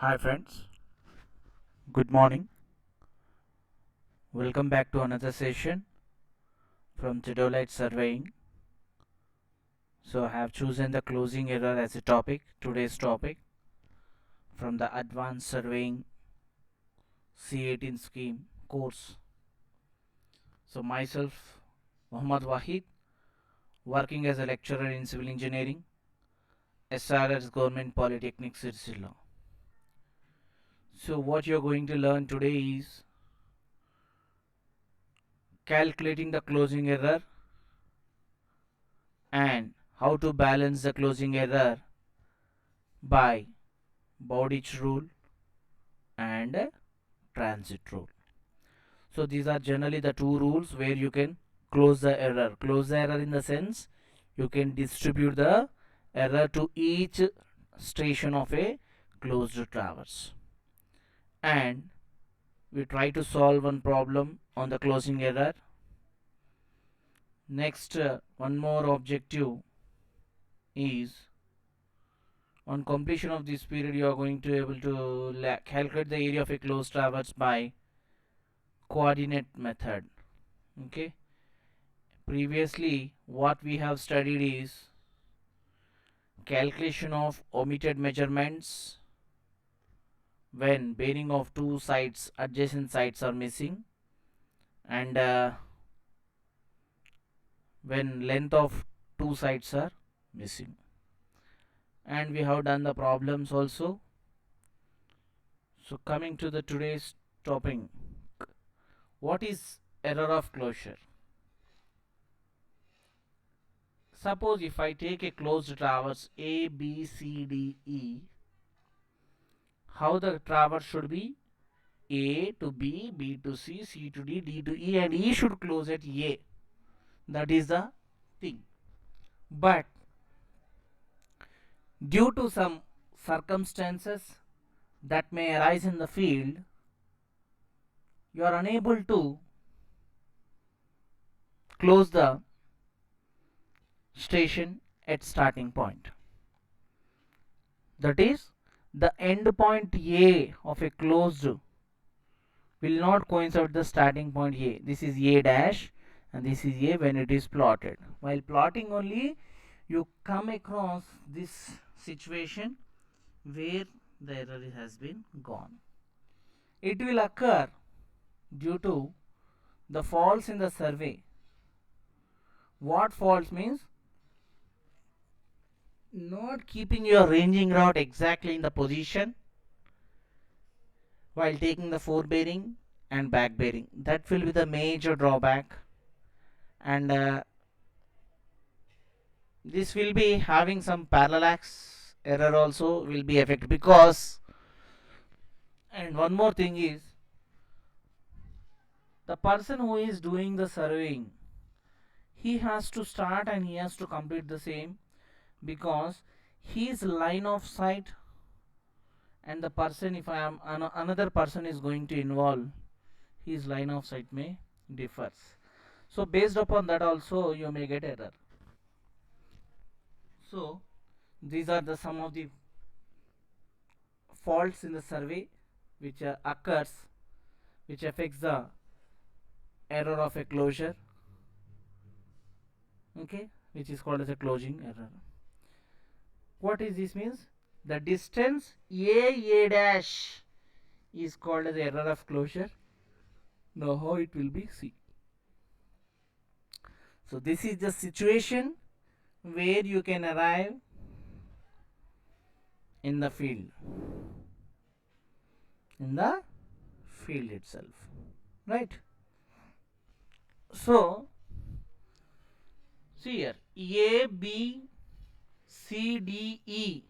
Hi friends, good morning. Welcome back to another session from Theodolite Surveying. So I have chosen the closing error as a topic, today's topic from the Advanced Surveying C18 scheme course. So myself, Muhammad Wahid, working as a lecturer in civil engineering, SRS Government Polytechnic Sirsila. So what you're going to learn today is calculating the closing error and how to balance the closing error by Bowditch rule and transit rule. So these are generally the two rules where you can close the error. Close the error in the sense you can distribute the error to each station of a closed traverse. And we try to solve one problem on the closing error. Next, one more objective is on completion of this period you are going to able to calculate the area of a closed traverse by coordinate method. Okay, previously what we have studied is calculation of omitted measurements when bearing of two sides adjacent sides are missing, and when length of two sides are missing, and we have done the problems also. So coming to the today's topic, what is error of closure? Suppose if I take a closed traverse A, B, C, D, E, how the traverse should be? A to B, B to C, C to D, D to E, and E should close at A. That is the thing. But due to some circumstances that may arise in the field, you are unable to close the station at starting point. That is, the end point A of a closed will not coincide with the starting point A. This is A dash and this is A when it is plotted. While plotting only, you come across this situation where the error has been gone. It will occur due to the faults in the survey. What faults means? Not keeping your ranging rod exactly in the position while taking the forebearing and back bearing. That will be the major drawback, and this will be having some parallax error also will be affected because, and one more thing is, the person who is doing the surveying, he has to start and he has to complete the same, because his line of sight and the person, if I am another person is going to involve, his line of sight may differs. So based upon that also you may get error. So these are the some of the faults in the survey which occurs, which affects the error of a closure, okay, which is called as a closing error. What is this means? The distance A dash is called as error of closure. Now how it will be, see. So this is the situation where you can arrive in the field, in the field itself, right? So see here, A, B, C, D, E,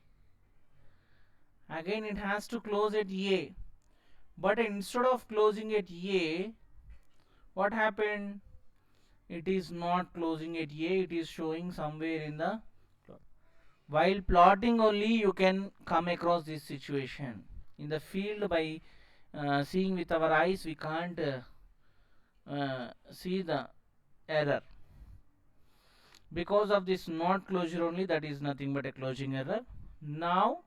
again it has to close at A, but instead of closing at A, what happened? It is not closing at A, it is showing somewhere in the, while plotting only you can come across this situation. In the field, by seeing with our eyes, we can't see the error. Because of this not closure only, that is nothing but a closing error. Now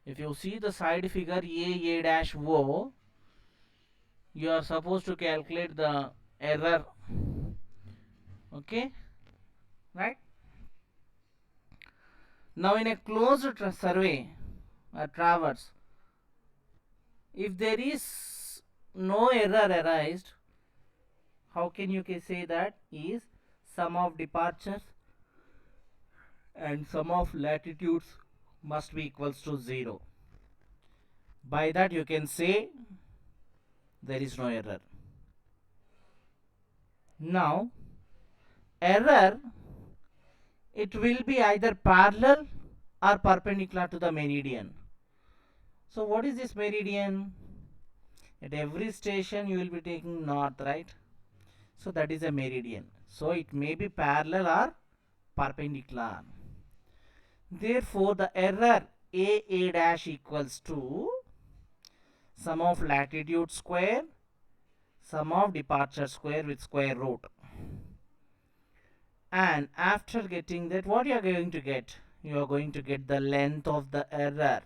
If you see the side figure A dash O, you are supposed to calculate the error. Okay, right? Now in a closed survey or traverse, if there is no error arised, how can you say that is sum of departures and sum of latitudes must be equals to 0. By that you can say there is no error. Now error, it will be either parallel or perpendicular to the meridian. So what is this meridian? At every station you will be taking north, right? So that is a meridian. So it may be parallel or perpendicular. Therefore the error A dash equals to sum of latitude square, sum of departure square with square root. And after getting that, what you are going to get? You are going to get the length of the error.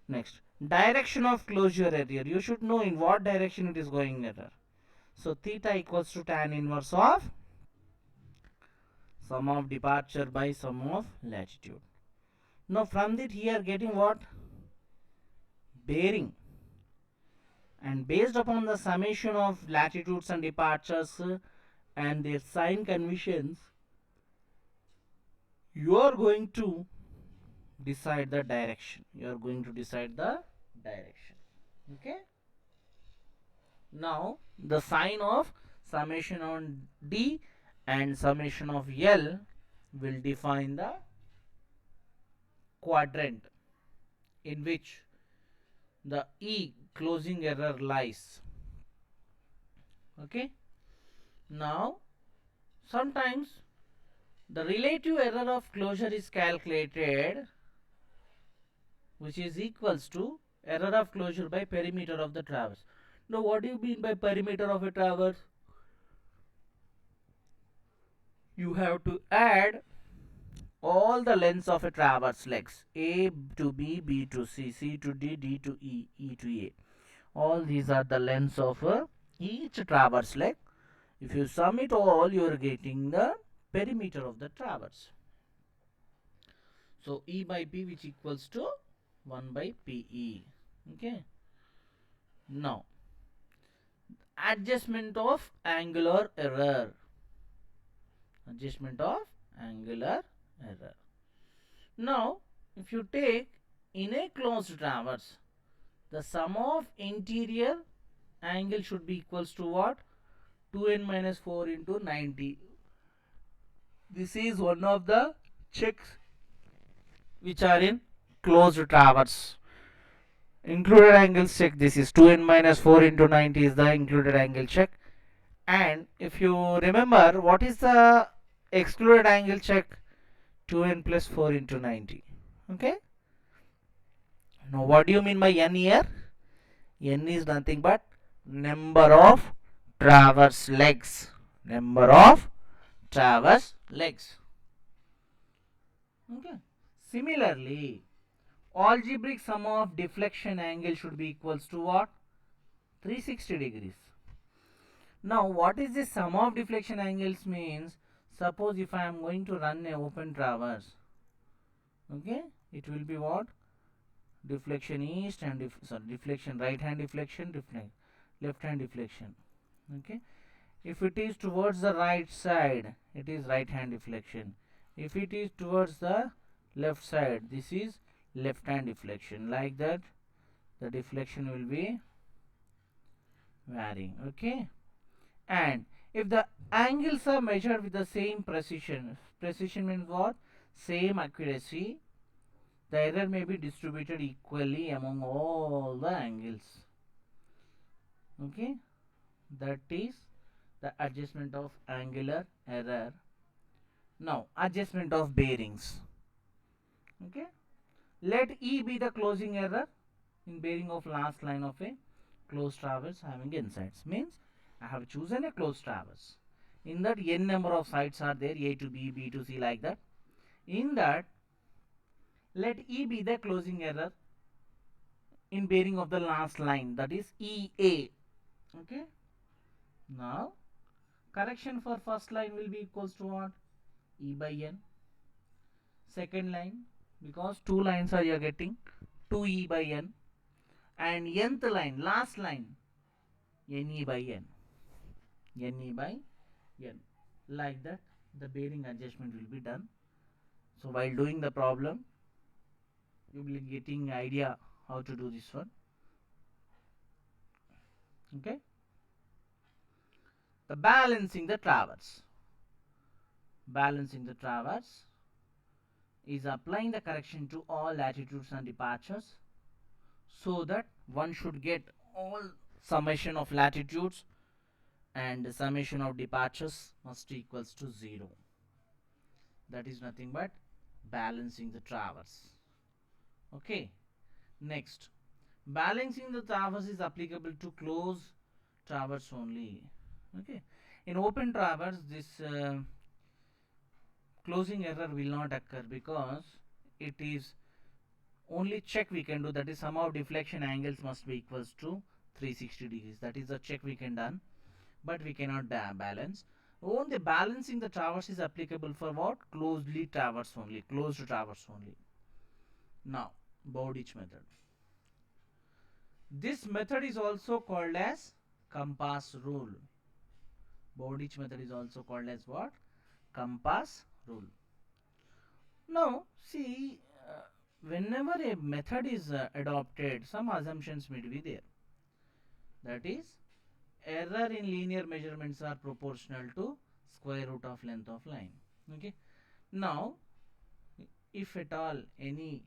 Next, direction of closure error. You should know in what direction it is going error. So theta equals to tan inverse of sum of departure by sum of latitude. Now from that here getting what? Bearing. And based upon the summation of latitudes and departures and their sign conventions, you are going to decide the direction. Okay. Now the sign of summation on D and summation of L will define the quadrant in which the E closing error lies. Okay. Now sometimes the relative error of closure is calculated, which is equals to error of closure by perimeter of the traverse. Now what do you mean by perimeter of a traverse? You have to add all the lengths of a traverse legs, A to B, B to C, C to D, D to E, E to A. All these are the lengths of each traverse leg. If you sum it all, you are getting the perimeter of the traverse. So E by P, which equals to 1 by PE. Okay. Now adjustment of angular error. Now if you take in a closed traverse, the sum of interior angle should be equals to what? 2n minus 4 into 90. This is one of the checks which are in closed traverse. Included angle check, this is 2n minus 4 into 90 is the included angle check. And if you remember, what is the excluded angle check? 2n plus 4 into 90. Okay. Now what do you mean by n here? N is nothing but number of traverse legs. Okay. Similarly, algebraic sum of deflection angle should be equals to what? 360 degrees. Now what is the sum of deflection angles means? Suppose if I am going to run a open traverse, okay, it will be what? Deflection east and deflection right hand deflection, left hand deflection. Okay. If it is towards the right side, it is right hand deflection. If it is towards the left side, this is left hand deflection. Like that, the deflection will be varying. Okay. And if the angles are measured with the same precision means what? Same accuracy, the error may be distributed equally among all the angles. Okay, that is the adjustment of angular error. Now adjustment of bearings. Okay, let E be the closing error in bearing of last line of a closed traverse having n sides. Means I have chosen a closed traverse. In that n number of sides are there, A to B, B to C, like that. In that Let E be the closing error in bearing of the last line, that is EA. Okay. Now correction for first line will be equals to what? E by N. Second line, because two lines are you are getting, 2E by N. And nth line, last line, NE by N. NE by N. Like that the bearing adjustment will be done. So while doing the problem, you will be getting idea how to do this one. Okay. The balancing the traverse. Balancing the traverse is applying the correction to all latitudes and departures, so that one should get all summation of latitudes and the summation of departures must equals to 0. That is nothing but balancing the traverse. Okay. Next, balancing the traverse is applicable to closed traverse only. Okay. In open traverse, this closing error will not occur, because it is only check we can do, that is sum of deflection angles must be equals to 360 degrees. That is the check we can done, but we cannot balance. Only balancing the traverse is applicable for what? Closely traverse only, closed traverse only. Now, Bowditch method. This method is also called as compass rule. Bowditch method is also called as what? Compass rule. Now, see, whenever a method is adopted, some assumptions may be there. That is, error in linear measurements are proportional to square root of length of line. Okay. Now, if at all any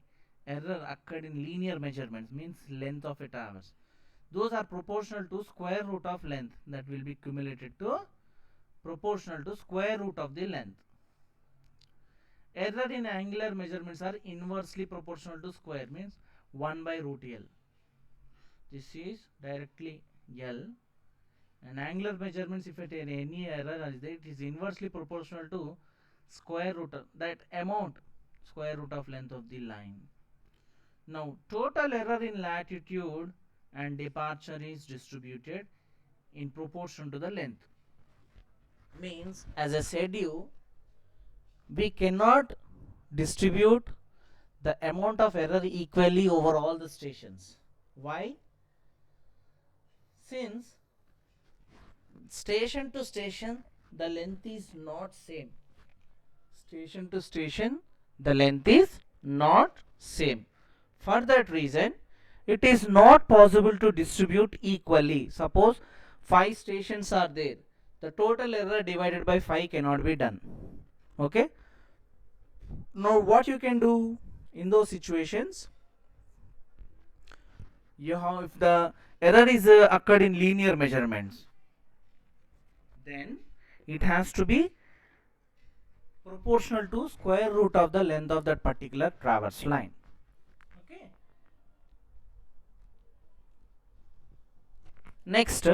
error occurred in linear measurements, means length of a traverse, those are proportional to square root of length, that will be cumulated to proportional to square root of the length. Error in angular measurements are inversely proportional to square, means 1 by root L. This is directly L. And angular measurements, if it any error is there, it is inversely proportional to square root of that amount, square root of length of the line. Now, total error in latitude and departure is distributed in proportion to the length. Means, as I said you, we cannot distribute the amount of error equally over all the stations. Why? Since station to station the length is not same. Station to station the length is not same. For that reason, it is not possible to distribute equally. Suppose 5 stations are there, the total error divided by 5 cannot be done. Okay. Now what you can do in those situations, you have, if the error is occurred in linear measurements, then it has to be proportional to square root of the length of that particular traverse line. Okay. Next,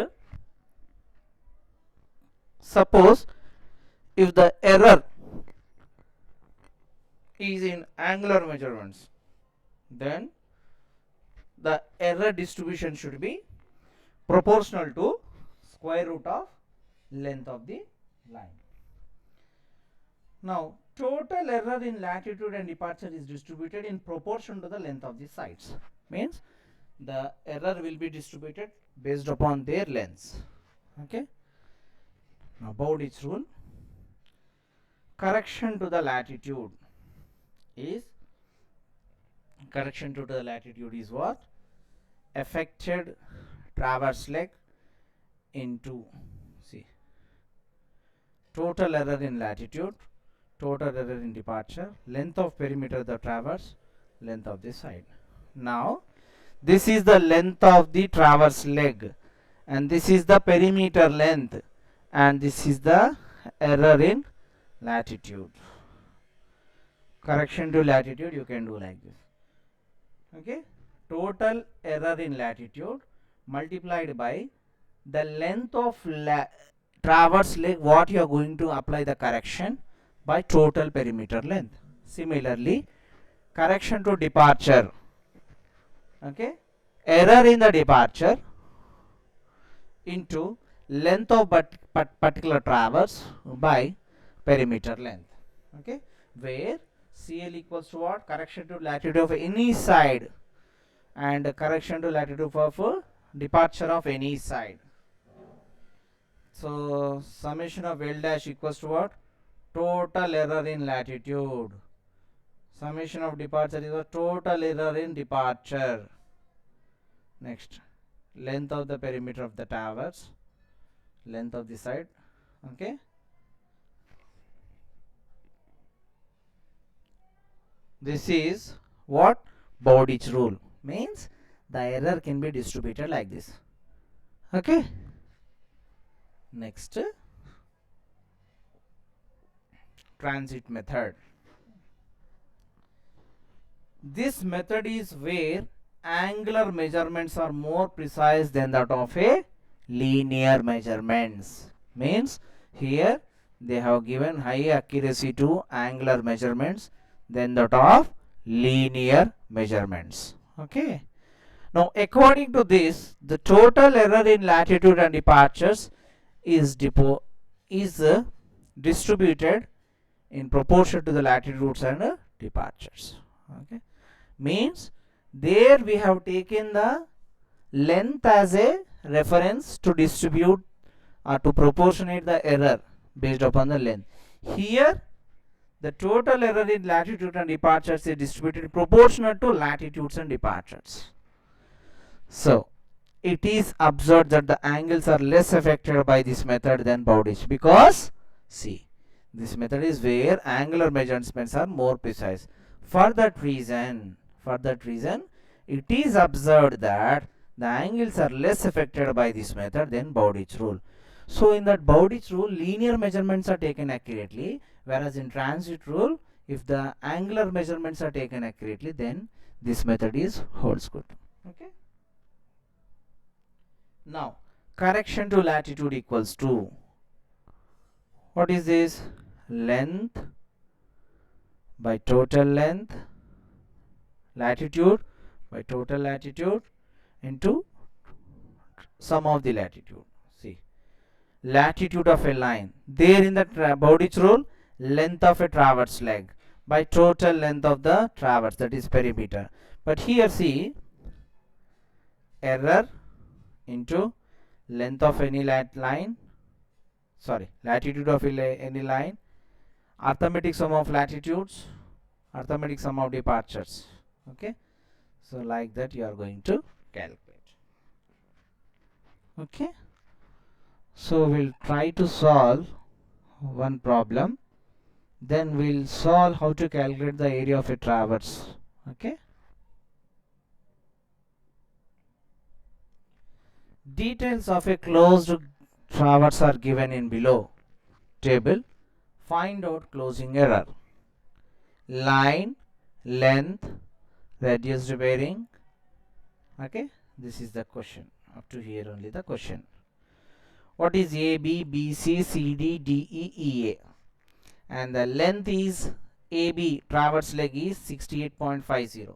suppose if the error is in angular measurements, then the error distribution should be proportional to square root of length of the line. Now, total error in latitude and departure is distributed in proportion to the length of the sides. Means the error will be distributed based upon their lengths. Okay. Now, Bowditch rule. Correction to the latitude is what? Affected traverse leg into, see, total error in latitude, total error in departure, length of perimeter of the traverse, length of the side. Now, this is the length of the traverse leg, and this is the perimeter length, and this is the error in latitude. Correction to latitude you can do like this. Okay. Total error in latitude multiplied by the length of traverse leg, what you are going to apply the correction, by total perimeter length. Similarly, correction to departure, okay, error in the departure into length of particular traverse by perimeter length, okay, where CL equals to what? Correction to latitude of any side and correction to latitude of departure of any side. So summation of L dash equals to what? Total error in latitude. Summation of departure is a total error in departure. Next, length of the perimeter of the traverse, length of the side, okay. This is what? Bowditch rule. Means the error can be distributed like this, okay. Next, transit method. This method is where angular measurements are more precise than that of a linear measurements. Means here they have given high accuracy to angular measurements than that of linear measurements, okay. Now according to this, the total error in latitude and departures is distributed in proportion to the latitudes and departures, okay. Means there we have taken the length as a reference to distribute or to proportionate the error based upon the length. Here the total error in latitude and departures is distributed proportional to latitudes and departures. So it is observed that the angles are less affected by this method than Bowditch, because see, this method is where angular measurements are more precise. For that reason, it is observed that the angles are less affected by this method than Bowditch rule. So in that Bowditch rule, linear measurements are taken accurately, whereas in transit rule, if the angular measurements are taken accurately, then this method is holds good, okay. Now correction to latitude equals to, what is this? Length by total length, latitude by total latitude into sum of the latitude. See, latitude of a line, there in the Bowditch rule, length of a traverse leg by total length of the traverse, that is perimeter. But here see, error into length of any line, sorry, latitude of any line, arithmetic sum of latitudes, arithmetic sum of departures, okay. So like that you are going to calculate, okay. So we'll try to solve one problem, then we'll solve how to calculate the area of a traverse, okay. Details of a closed traverse are given in below table. Find out closing error. Line, length, reduced bearing, okay. This is the question. Up to here only the question. What is AB, BC, CD, DE, EA? And the length is AB, traverse leg is 68.50,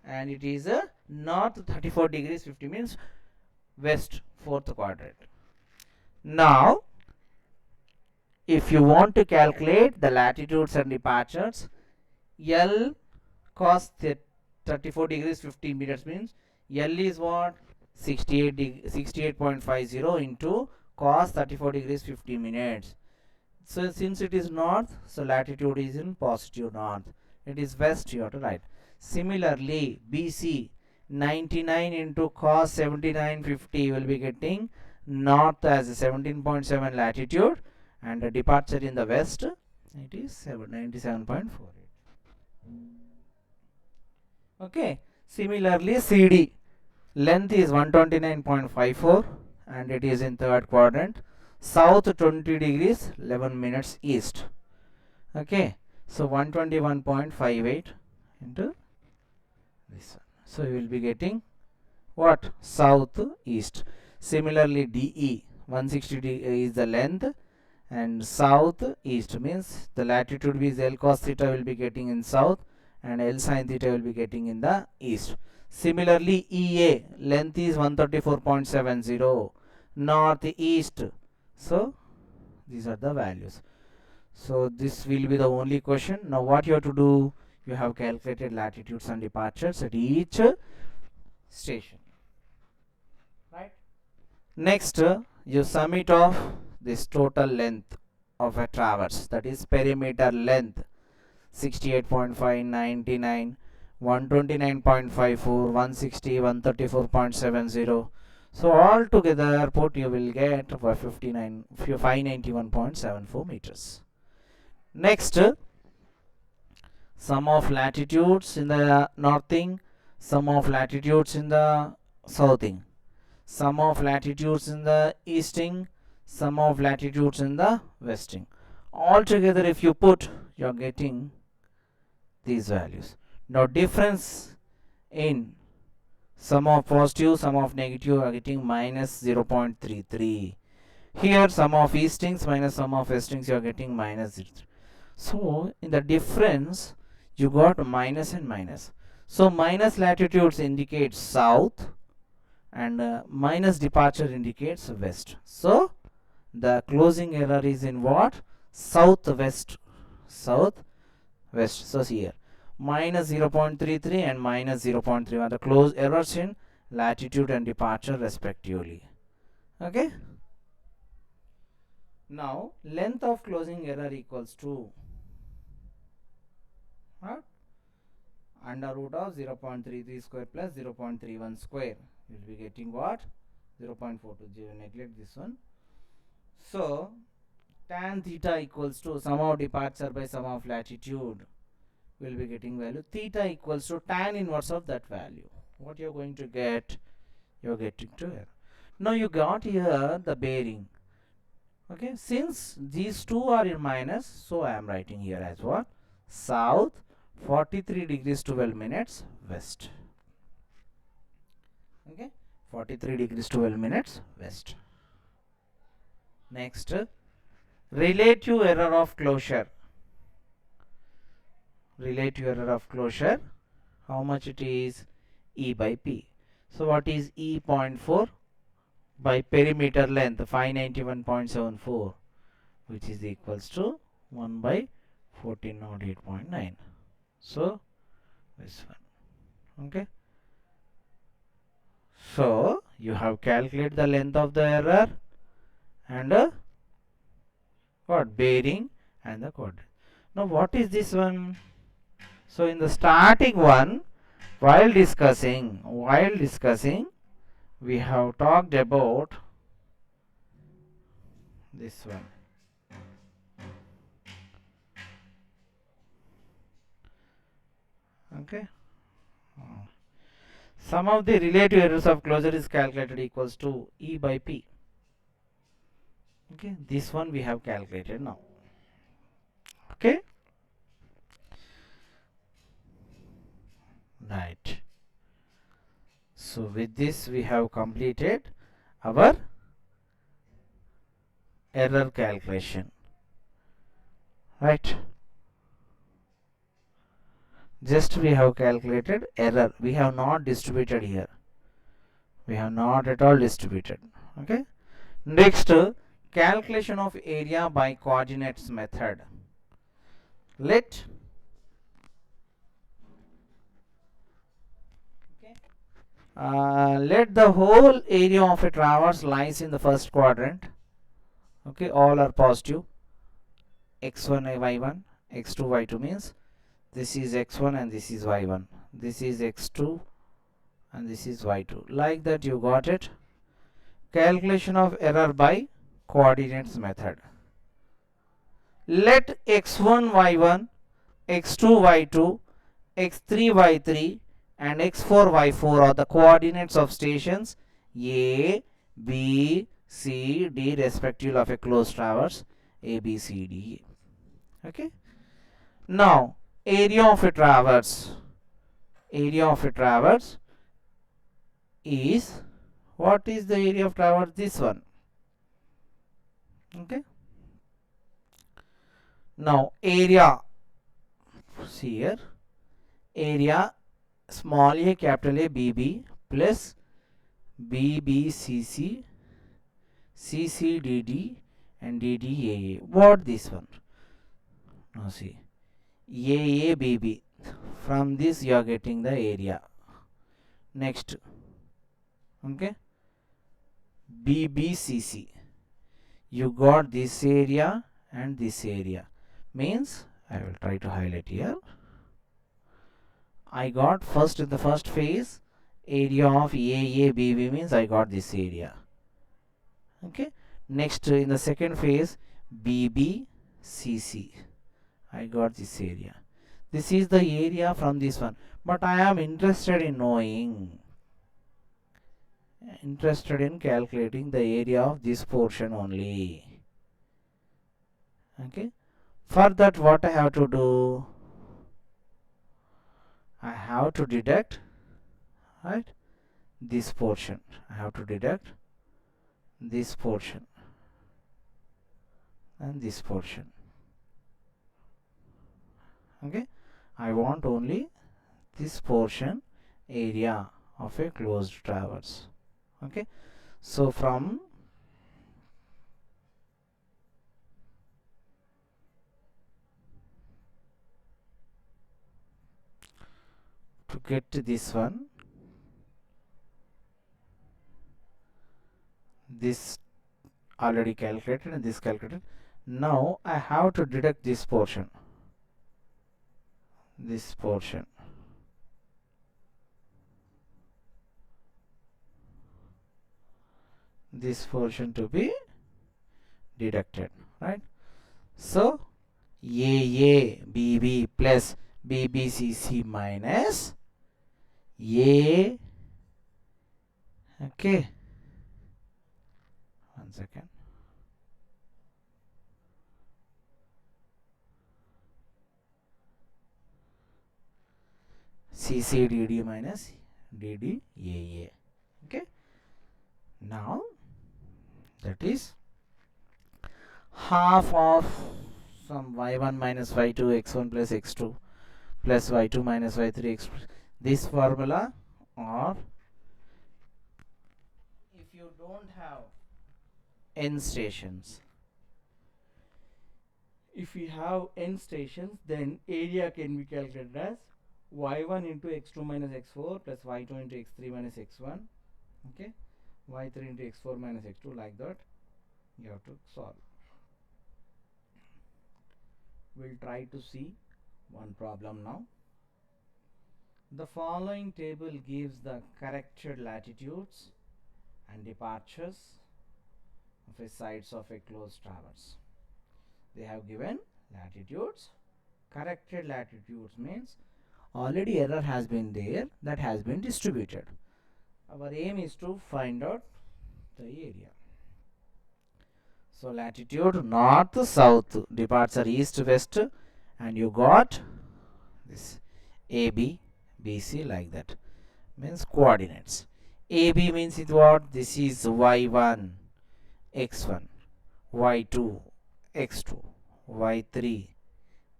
and it is a north 34 degrees 50 minutes, west 4th quadrant. Now if you want to calculate the latitudes and departures, L cos 34 degrees 50 meters means L is what? 68.50 into cos 34 degrees 50 minutes. So since it is north, so latitude is in positive north. It is west, you have to write. Similarly, BC 99 into cos 79.50 will be getting north as 17.7 latitude, and the departure in the west, it is 97.48. Okay. Similarly, CD length is 129.54 and it is in 3rd quadrant, south 20 degrees 11 minutes east. Okay. So 121.58 into this one. So you will be getting what? South east. Similarly, DE 160 is the length, and south east means the latitude is L cos theta will be getting in south, and L sin theta will be getting in the east. Similarly, EA length is 134.70, northeast. So these are the values. So this will be the only question. Now what you have to do, you have calculated latitudes and departures at each station, right? Next, you sum it off this total length of a traverse, that is perimeter length, 68.5, 99, 129.54, 160, 134.70. So all together put you will get 591.74 meters. Next, sum of latitudes in the northing, sum of latitudes in the southing, sum of latitudes in the easting, sum of latitudes in the westing. All together if you put, you are getting these values. Now difference in sum of positive, sum of negative are getting minus 0.33. Here sum of eastings minus sum of westings you are getting minus 0.3. So in the difference you got minus and minus. So minus latitudes indicates south and minus departure indicates west. So the closing error is in what? Southwest. Southwest. So here minus 0.33 and minus 0.31, the close errors in latitude and departure respectively. Okay. Now length of closing error equals to under root of 0.33 square plus 0.31 square. You will be getting what? 0.42. Neglect this one. So tan theta equals to sum of departure by sum of latitude. We will be getting value. Theta equals to tan inverse of that value. What you are going to get? You are getting to here. Now you got here the bearing. Okay, since these two are in minus, so I am writing here as what? South 43 degrees 12 minutes west. Okay, 43 degrees 12 minutes west. Next, relative error of closure. Relative error of closure, how much it is? E by P. So what is E? 0.4 by perimeter length 591.74, which is equals to 1 by 1408.9. So this one. Okay. So you have calculated the length of the error and what? Bearing and the coordinate. Now what is this one? So in the starting one, while discussing, we have talked about this one. Okay. Sum of the relative errors of closure is calculated equals to E by P. Okay, this one we have calculated now. Okay. Right. So with this we have completed our error calculation. Right. Just we have calculated error. We have not distributed here. We have not at all distributed. Okay. Next, calculation of area by coordinates method. Let the whole area of a traverse lies in the first quadrant. Okay, all are positive. X1 y1, x2 y2 means this is x1 and this is y1. This is x2 and this is y2. Like that you got it. Calculation of error by coordinates method. Let x1 y1, x2 y2, x3 y3 and x4 y4 are the coordinates of stations A, B, C, D respectively of a closed traverse A, B, C, D. Okay. Now area of a traverse. Area of a traverse is, what is the area of traverse? This one. Okay. Now area, see here, area small a capital A BB plus BBCC CCDD and DDAA. What this one? Now see, AABB. From this you are getting the area. Next, okay, BBCC. You got this area and this area. Means I will try to highlight here. I got first in the first phase area of AABB means I got this area. Okay. Next in the second phase BBCC. I got this area. This is the area from this one. But I am interested in calculating the area of this portion only. Okay. For that what I have to do? I have to deduct, right, this portion. I have to deduct this portion and this portion. Okay. I want only this portion area of a closed traverse. Okay. So from to get to this one, this already calculated and this calculated. Now I have to deduct this portion. This portion. This portion to be deducted, right? So AABB plus BBCC minus A. Okay. One second. CCDD minus DDAA. Okay. Now that is half of some y1 minus y2 x1 plus x2 plus y2 minus y3 x. This formula, or if you don't have n stations, if you have n stations, then area can be calculated as y1 into x2 minus x4 plus y2 into x3 minus x1. Okay, y3 into x4 minus x2, like that you have to solve. We'll try to see one problem now. The following table gives the corrected latitudes and departures of a sides of a closed traverse. They have given latitudes. Corrected latitudes means already error has been there, that has been distributed. Our aim is to find out the area. So latitude north, south, departure east, west, and you got this AB, BC, like that. Means coordinates. AB means it what? This is y1, x1, y2, x2, y3,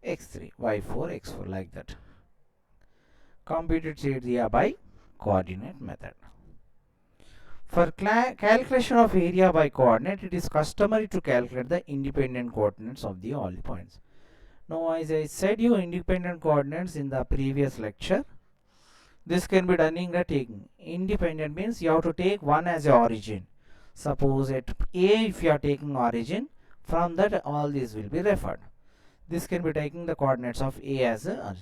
x3, y4, x4, like that. Computed area by coordinate method. For calculation of area by coordinate, it is customary to calculate the independent coordinates of all the points. Now, as I said you independent coordinates in the previous lecture, this can be done in the taking. Independent means you have to take one as a origin. Suppose at A, if you are taking origin, from that all these will be referred. This can be taking the coordinates of A as a.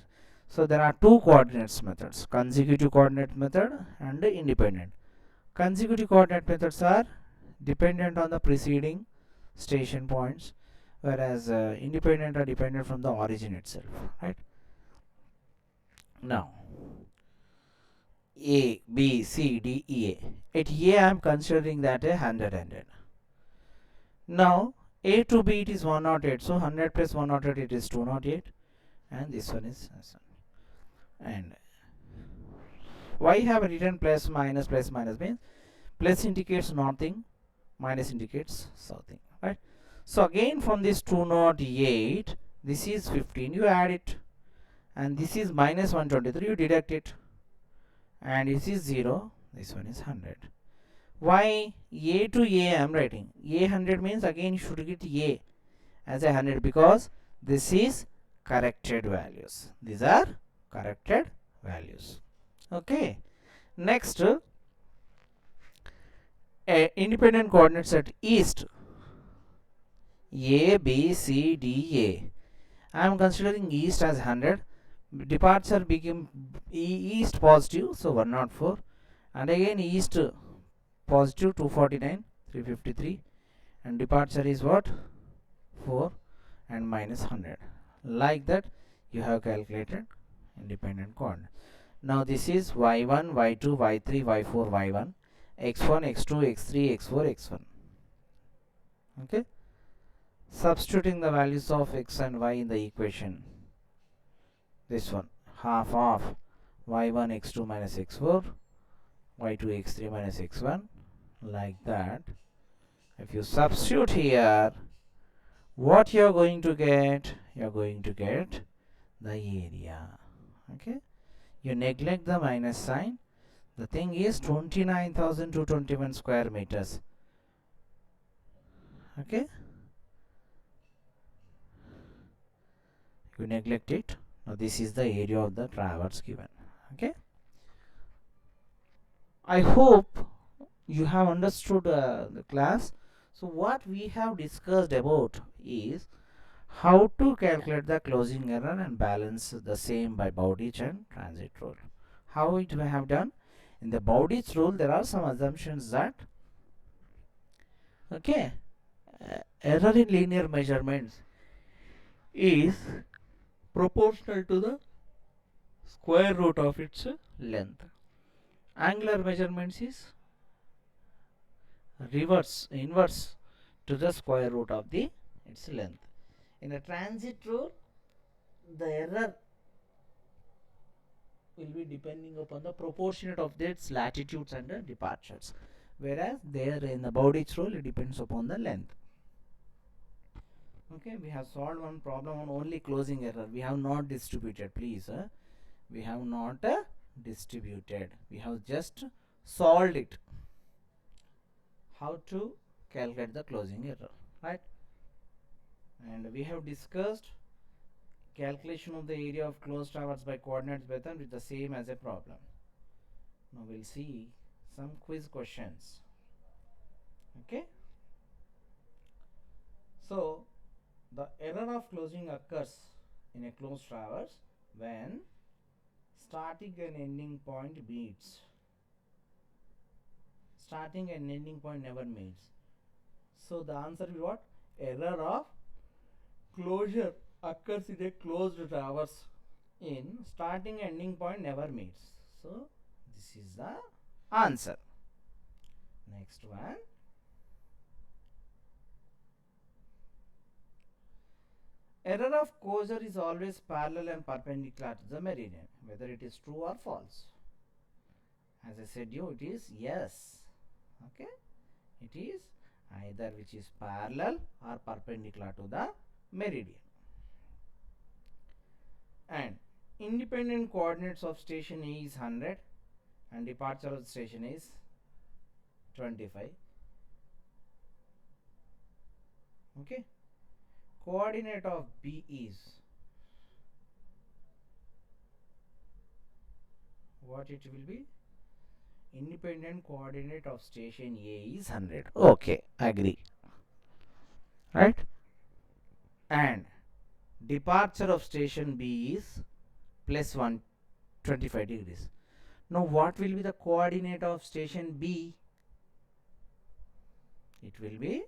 So there are two coordinates methods: consecutive coordinate method and independent. Consecutive coordinate methods are dependent on the preceding station points, whereas independent are dependent from the origin itself, right? Now A, B, C, D, E, A. At A I am considering that a 100. Now A to B it is 108, so 100 plus 108 it is 208, and this one is and why have written plus minus means plus indicates northing, minus indicates southing, right? So again from this 208, this is 15, you add it, and this is minus 123, you deduct it, and this is 0, this one is 100. Why A to A I am writing? A 100 means again you should get A as a 100 because this is corrected values. These are corrected values. Okay. Next, independent coordinates at east. A, B, C, D, A. I am considering east as 100. Departure became east positive, so 104. And again east positive 249, 353. And departure is what? 4 and minus 100. Like that, you have calculated independent coordinate. Now this is y1, y2, y3, y4, y1, x1, x2, x3, x4, x1. Okay. Substituting the values of x and y in the equation. This one, half of y1 x2 minus x4, y2 x3 minus x1, like that. If you substitute here, what you are going to get? You are going to get the area. Okay. You neglect the minus sign. The thing is 29,221 square meters. Okay. You neglect it. Now this is the area of the traverse given. Okay. I hope you have understood the class. So what we have discussed about is how to calculate the closing error and balance the same by Bowditch and transit rule. How it we have done? In the Bowditch rule, there are some assumptions that okay, error in linear measurements is proportional to the square root of its length. Angular measurements is inverse to the square root of its length. In a transit rule, the error will be depending upon the proportionate of its latitudes and the departures, whereas there in the Bowditch rule it depends upon the length. Okay, we have solved one problem on only closing error. We have not distributed, please. We have not distributed. We have just solved it. How to calculate the closing error, right? And we have discussed calculation of the area of closed traverse by coordinates method with the same as a problem. Now we'll see some quiz questions. Okay. So the error of closing occurs in a closed traverse when starting and ending point meets. Starting and ending point never meets. So the answer is what? Error of closure occurs in a closed traverse in starting and ending point never meets. So this is the answer. Next one. Error of closure is always parallel and perpendicular to the meridian, whether it is true or false. As I said you, it is yes. Okay, it is either which is parallel or perpendicular to the meridian. And independent coordinates of station A is 100 and departure of station is 25. Okay, coordinate of B is what it will be? Independent coordinate of station A is 100. Okay, agree. Right? And departure of station B is plus 125 degrees. Now what will be the coordinate of station B? It will be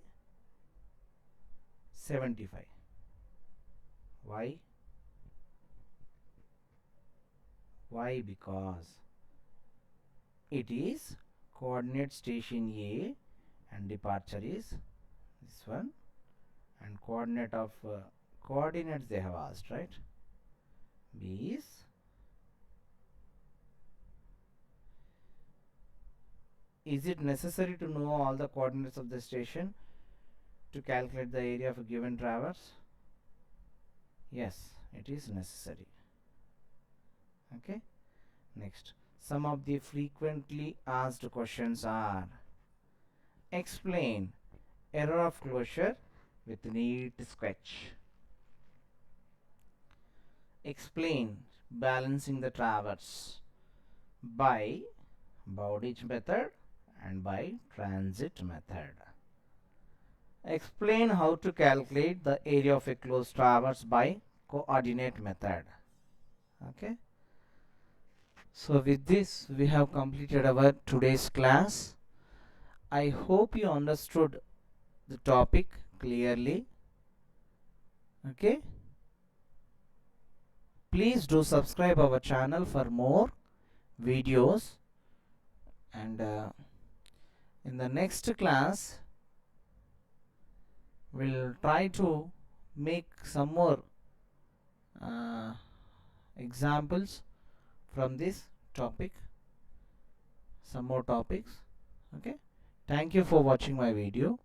75. Why? Why? Because it is coordinate station A and departure is this one, and coordinate of coordinates they have asked, right? B is it necessary to know all the coordinates of the station to calculate the area of a given traverse? Yes, it is necessary. Okay, next, some of the frequently asked questions are: explain error of closure with neat sketch. Explain balancing the traverse by Bowditch method and by transit method. Explain how to calculate the area of a closed traverse by coordinate method. Okay. So with this we have completed our today's class. I hope you understood the topic clearly. Okay. Please do subscribe our channel for more videos, and in the next class we'll try to make some more uh, examples from this topic, some more topics. Okay, thank you for watching my video.